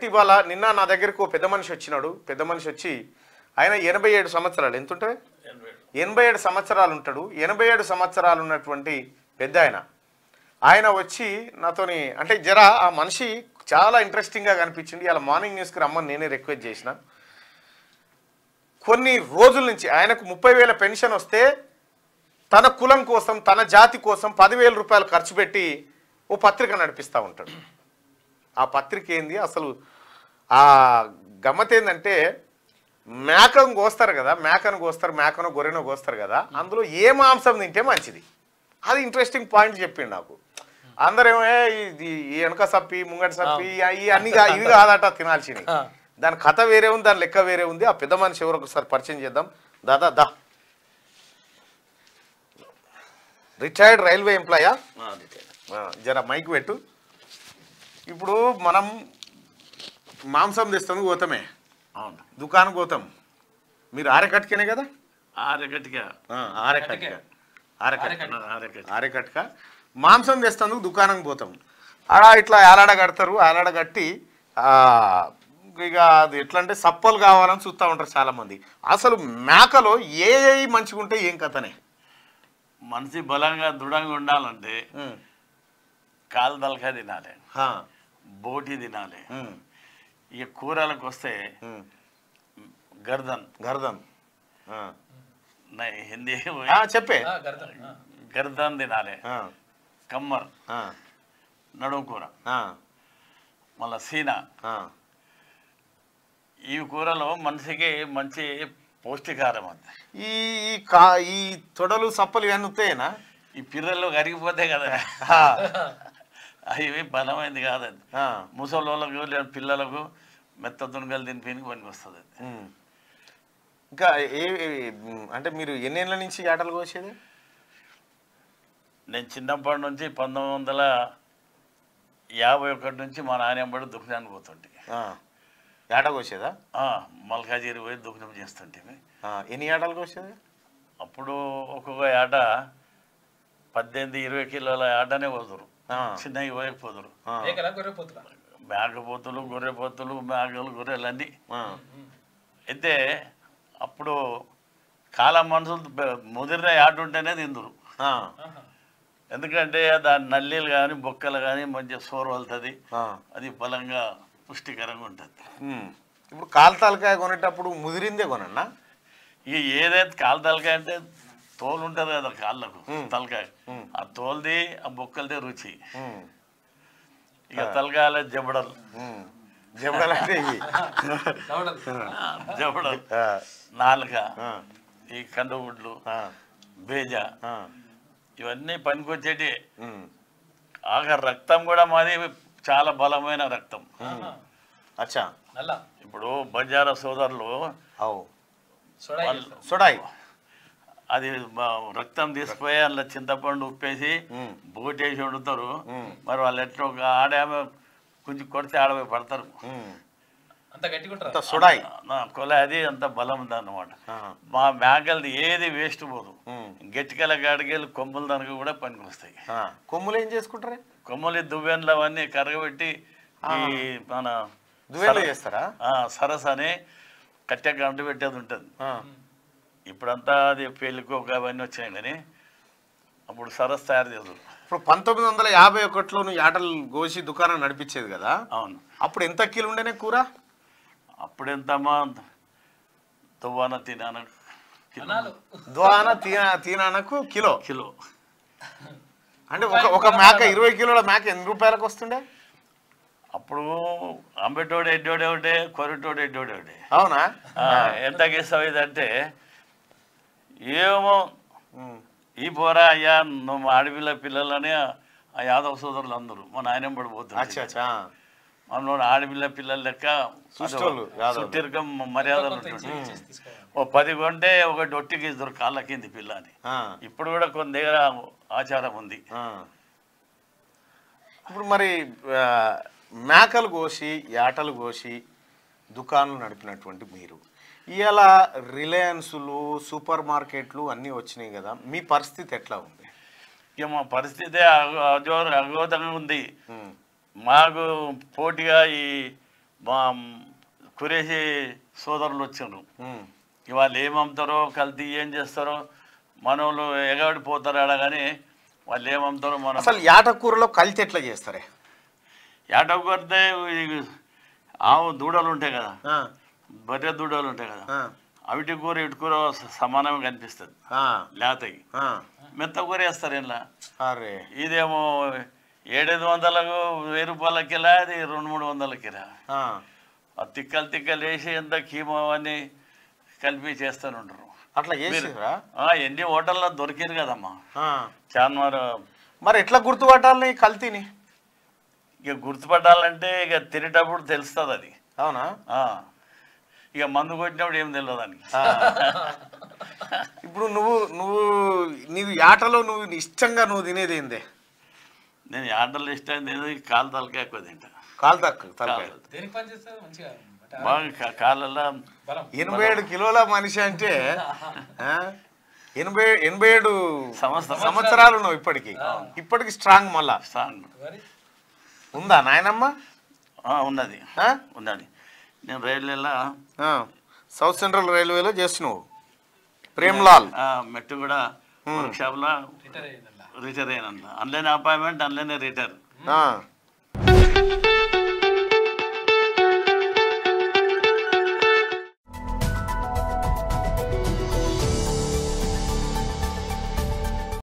కాబట్టి ఇవాళ నిన్న నా దగ్గరకు ఓ పెద్ద మనిషి వచ్చినాడు. పెద్ద మనిషి వచ్చి ఆయన 87 సంవత్సరాలు ఎంత ఉంటాయి, 87 సంవత్సరాలు ఉంటాడు. 87 సంవత్సరాలు ఉన్నటువంటి పెద్ద ఆయన వచ్చి నాతోని అంటే జర ఆ మనిషి చాలా ఇంట్రెస్టింగ్గా కనిపించింది. ఇలా మార్నింగ్ న్యూస్కి రమ్మని నేనే రిక్వెస్ట్ చేసిన. కొన్ని రోజుల నుంచి ఆయనకు 30,000 పెన్షన్ వస్తే తన కులం కోసం తన జాతి కోసం 10,000 రూపాయలు ఖర్చు పెట్టి ఓ పత్రిక నడిపిస్తూ ఉంటాడు. ఆ పత్రిక ఏంది అసలు, ఆ గమ్మత్ ఏంటంటే మేకను కోస్తారు కదా, మేకనో గొర్రెనో కోస్తారు కదా, అందులో ఏ మాంసం తింటే మంచిది, అది ఇంట్రెస్టింగ్ పాయింట్ చెప్పిండు నాకు. అందరేమో ఈ వెనక సప్పి ముంగట సప్పి అన్ని ఇవి కాదట తినాల్సినవి, దాని కథ వేరే ఉంది, దాని లెక్క వేరే ఉంది. ఆ పెద్ద మనిషి ఎవరు ఒకసారి పరిచయం చేద్దాం. దాదా రిటైర్డ్ రైల్వే ఎంప్లాయా, జర మైక్ పెట్టు. ఇప్పుడు మనం మాంసం తెస్తాను పోతామే, అవును దుకాణం పోతాం, మీరు ఆరెకట్కనే కదా, ఆరెకట్క మాంసం తెస్తాను దుకాణం పోతాం. ఆడ ఇట్లా ఏలాడ కడతారు, ఏలాడ కట్టి ఇక అది ఎట్లా అంటే సప్పలు కావాలని చూస్తూ ఉంటారు చాలామంది. అసలు మేకలో ఏ మంచిగా ఉంటే ఏం కథనే, మనిషి బలంగా దృఢంగా ఉండాలంటే కాలు తలకాయ తినాలి, బోటి తినాలి. ఇక కూరలకు వస్తే గర్దన్ హిందీ చెప్పే గర్దన్ తినాలి, కమ్మర్ నడుము కూర, మళ్ళా సీనా. ఈ కూరలో మనిషికి మంచి పౌష్టికారం అంత. ఈ తొడలు సప్పలు ఇవన్నీ వస్తాయేనా, ఈ పిర్రలు కరిగిపోతాయి కదా, అవి బలమైంది కాదండి. ముసలోళ్ళకు లేదా పిల్లలకు మెత్త దునగలు తినిపోయినకి పనికి వస్తుంది. ఇంకా అంటే మీరు ఎన్నేళ్ళ నుంచి ఆటలు కోసేది? నేను చిన్నప్పటి నుంచి 1951 నుంచి మా నాయనమ్మడి దుఃఖానికి పోతుంటే ఏట కోసేదా? మల్కాజీరి పోయి దుఃఖం చేస్తుంటే. ఎన్ని ఏటలు కోసేది? అప్పుడు ఒక్కొక్క ఏట 18-20 కిలోల ఏటనే పోతురు, చిన్నవి పోయకపోతురు. మేకపోతులు గొర్రెపోతులు మేకలు గొర్రెలు అన్నీ. అయితే అప్పుడు కాలం మనుషులు ముదిరిన ఏట ఉంటేనే తిందురు, ఎందుకంటే దాని నల్లీలు కానీ బొక్కలు కానీ మంచిగా సోరు వెళ్తుంది, అది బలంగా పుష్టికరంగా ఉంటుంది. ఇప్పుడు కాలు తలకాయ కొనేటప్పుడు ముదిరిందే కొనన్నా? ఇక ఏదైతే కాలు తలకాయ అంటే తోలు ఉంటుంది కదా కాళ్ళకు, తలకాయ ఆ తోలుది ఆ బొక్కలదే రుచి. ఇక తలకాయల జబడలు అంటే జబడలు, నాలుక, ఈ కండగుడ్లు, బేజ, ఇవన్నీ పనికొచ్చేటి. ఆఖరి రక్తం కూడా మాది చాలా బలమైన రక్తం. అచ్చా, ఇప్పుడు బంజారా సోదరులు సొడాయి అది రక్తం తీసుకుపోయి అందులో చింతపండు ఉప్పేసి బోటేసి వండుతారు. మరి వాళ్ళు ఎట్లా ఒక ఆడామె కొంచెం కొడితే ఆడపోయి పడతారు, సొడాయి కొల, అది అంత బలం ఉంది అన్నమాట. మా మేకలది ఏది వేస్ట్ పోదు, గట్టికల గాడికెళ్ళి కొమ్ములు దానికి కూడా పనికి వస్తాయి. కొమ్ములు ఏం చేసుకుంటారు? కొమ్ములు దువ్వెన్లు అవన్నీ కరగబెట్టి ఈ మన దువ్వెన్లు చేస్తారా? సరస్ అని కట్టె గంట పెట్టేది ఉంటుంది. ఇప్పుడంతా అది పెళ్ళికో అవన్నీ వచ్చాయి కానీ అప్పుడు సరస్ తయారు చేస్తారు. ఇప్పుడు 1951లో నువ్వు ఆటలు గోసి దుకాణం నడిపించేది కదా? అవును. అప్పుడు ఎంత కిలో ఉండేనే కూర? అప్పుడెంతమ్మా, దువ్వాన తీనానకు కిలో కిలో అంటే ఒక మేక 20 కిలోల మేక ఎన్ని రూపాయలకు వస్తుండే? అప్పుడు అంబెటోడు ఎడ్డోడే ఒకటే, కొరటోడు ఎడ్డోడే ఒకటే. అవునా? ఎంతకి ఇస్తావు ఇదంటే ఏమో ఈ పోరా అయ్యా నువ్వు ఆడపిల్ల పిల్లలని ఆ యాదవ సోదరులు అందరూ మా నాయనం పడిపోతుంది. మనలో ఆడపిల్ల పిల్లల లెక్క సుట్టిరకం మర్యాదలు ఉంటుంది. ఓ 10 కొంటే ఒకటి ఒట్టికి ఇద్దరు కాళ్ళ కింది పిల్ల అని. ఇప్పుడు కూడా కొన్ని దగ్గర ఆచారం ఉంది. ఇప్పుడు మరి మేకలు కోసి యాటలు కోసి దుకాణాలు నడిపినటువంటి మీరు ఇవాళ రిలయన్స్లు సూపర్ మార్కెట్లు అన్నీ వచ్చినాయి కదా, మీ పరిస్థితి ఎట్లా ఉంది? ఇక మా పరిస్థితి అగోదంగా ఉంది. మాకు పోటీగా ఈ మా కురేసి సోదరులు వచ్చారు. ఇవాళ ఏం అమ్ముతారో కల్తీ ఏం చేస్తారో మనోళ్ళు ఎగబడిపోతారు ఆడ, కానీ వాళ్ళు ఏం అమ్ముతారో మనం. అసలు యాటకూరలో కల్తీ ఎట్లా చేస్తారే? యాటకూరతే ఆవు దూడలు ఉంటాయి కదా, బర్రె దూడలు ఉంటాయి కదా, అవిటి కూర ఇటు కూర సమానంగా కనిపిస్తుంది. లేతకి మెత్త కూర వేస్తారు ఇలా. ఇదేమో 700-800 1000 రూపాయల కిలో, అది 200-300 కిలో. తిక్కలు తిక్కలు వేసి ఎంత కీమో అని కలిపి చేస్తూనే ఉంటారు. అట్లా ఎన్ని హోటల్లో దొరికిరు కదమ్మా చార్మార్. మరి ఎట్లా గుర్తుపట్టాలి కల్తీని? ఇక గుర్తుపట్టాలంటే ఇక తినేటప్పుడు తెలుస్తుంది అది. అవునా? ఇక మందు కొట్టినప్పుడు ఏం తెలియదు అని. ఇప్పుడు నీవు ఆటలో నువ్వు ఇష్టంగా నువ్వు తినేది ఏందే? నేను ఆటలు ఇష్టం తినేది కాలు తలకాయ ఎక్కువ తింటా. కాలు తలకాయ బాగా కాళ్ళల్లో 87 కిలోల మనిషి అంటే 87 సంవత్సరాలు నువ్వు ఇప్పటికి స్ట్రాంగ్. మళ్ళా స్ట్రాంగ్ ఉందా నాయనమ్మ? ఉన్నది. నేను రైల్వేలో సౌత్ సెంట్రల్ రైల్వేలో చేస్తున్నావు. ప్రేమ్లాల్ మెట్టు కూడా వర్క్ షాప్లో రిటైర్ అయినా. Online appointment, online retire.